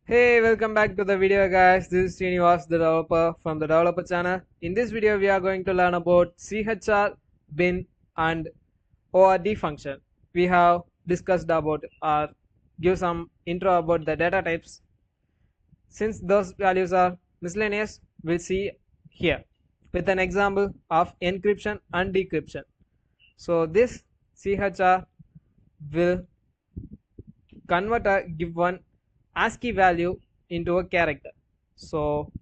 Hey, welcome back to the video guys. This is Srinivas, the developer from the developer channel. In this video, we are going to learn about CHR, bin and ORD function. We have discussed about or give some intro about the data types. Since those values are miscellaneous, we'll see here with an example of encryption and decryption. So this CHR will convert a given ASCII value into a character. So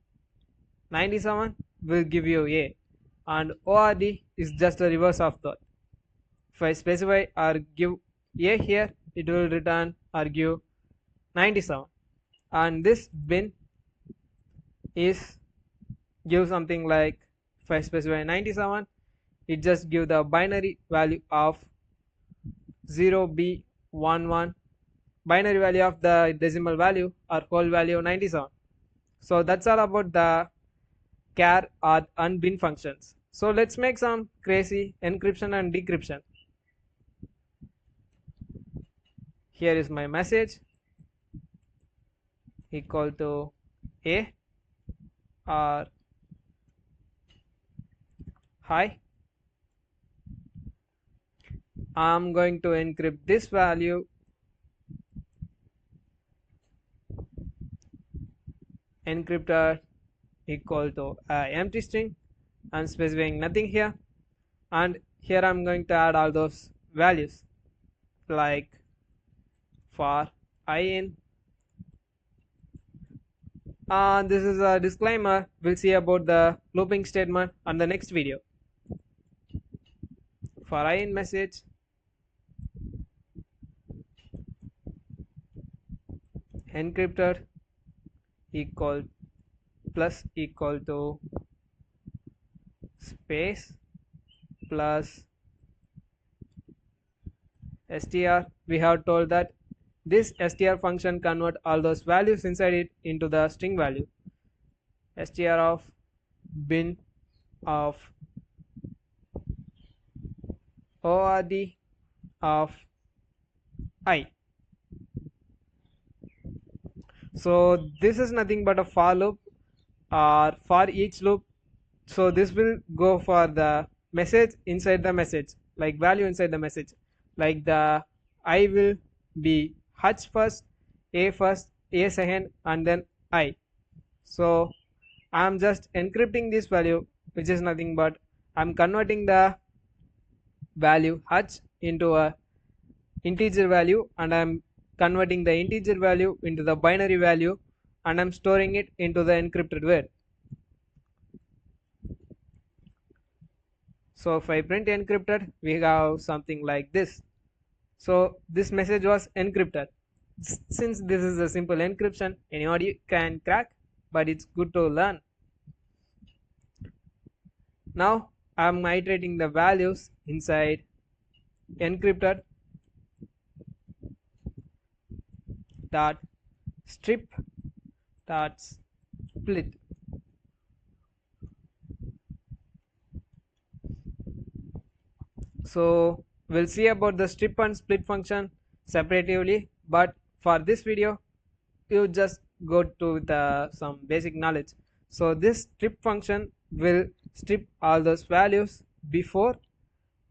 97 will give you A and ORD is just a reverse of that. If I specify or give A here, it will return or give 97, and this bin is give something like, if I specify 97, it just give the binary value of 0B11, binary value of the decimal value or whole value 97. So that's all about the char or unbin functions. So let's make some crazy encryption and decryption. Here is my message equal to A or hi. I'm going to encrypt this value, encryptor equal to empty string, and specifying nothing here, and here I'm going to add all those values like for I in. And this is a disclaimer, we'll see about the looping statement on the next video. For I in message encryptor equal plus equal to space plus str. We have told that this str function convert all those values inside it into the string value. Str of bin of ord of I. So this is nothing but a for loop or for each loop. So this will go for the message inside the message, like value inside the message, like the I will be H first, A second, and then I. So I'm just encrypting this value, which is nothing but I'm converting the value H into a integer value, and I'm converting the integer value into the binary value, and I'm storing it into the encrypted word. So if I print encrypted, we have something like this. So this message was encrypted. Since this is a simple encryption, anybody can crack, but it's good to learn. Now I'm iterating the values inside encrypted dot strip dot split. So we'll see about the strip and split function separatively, but for this video you just go to the some basic knowledge. So this strip function will strip all those values before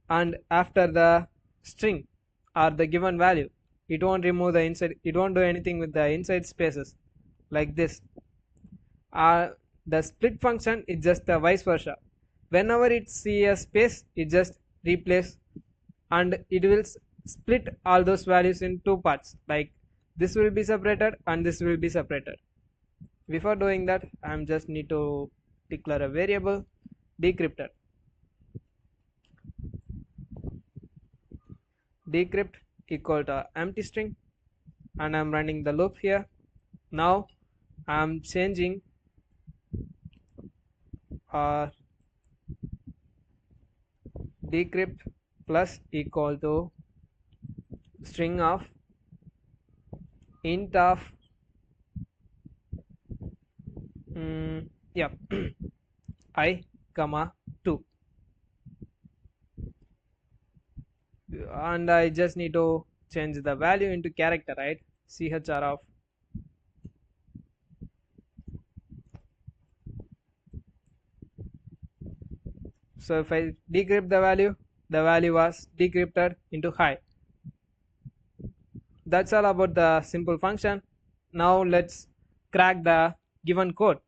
and after the string or the given value. It won't remove the inside, it won't do anything with the inside spaces like this. The split function is just the vice versa. Whenever it see a space, it just replace, and it will split all those values in two parts, like this will be separated and this will be separated. Before doing that, I'm just need to declare a variable decrypted. Decrypt equal to empty string, and I'm running the loop here. Now I'm changing decrypt plus equal to string of int of yeah I comma 2, and I just need to change the value into character, right? Chr of So if I decrypt the value was decrypted into high. That's all about the simple function. Now let's crack the given code.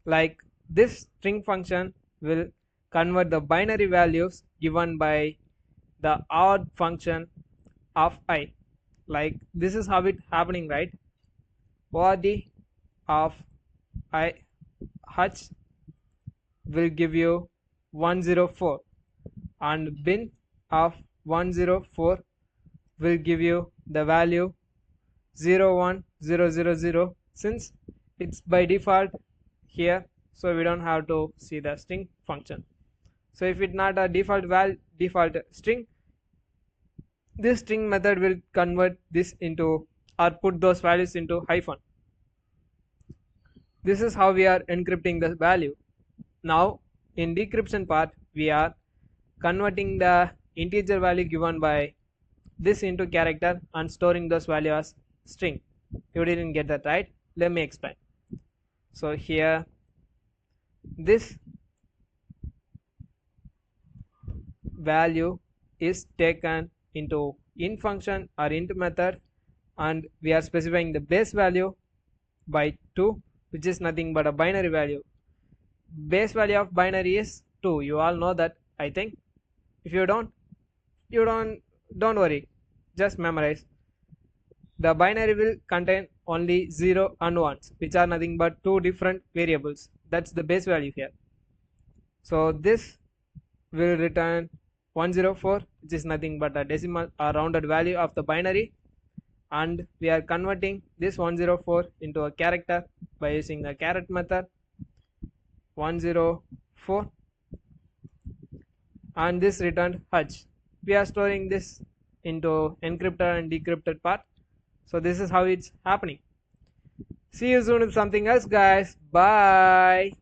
Like this string function will convert the binary values given by the odd function of I. Like this is how it happening, right? ORD of I h will give you 104 and bin of 104 will give you the value 01000 since it's by default here, so we don't have to see the string function. So if it's not a default string, this string method will convert this into or put those values into hyphen. This is how we are encrypting the value. Now in decryption part we are converting the integer value given by this into character and storing those values as string. You didn't get that, right? Let me explain. So here this value is taken into int function or int method, and we are specifying the base value by 2, which is nothing but a binary value. Base value of binary is 2. You all know that, I think. If you don't worry, just memorize. The binary will contain only 0 and 1s, which are nothing but two different variables. That's the base value here. So this will return 104, which is nothing but a decimal or rounded value of the binary, and we are converting this 104 into a character by using the caret method 104, and this returned h. We are storing this into encrypted and decrypted part. So this is how it's happening. See you soon with something else, guys. Bye.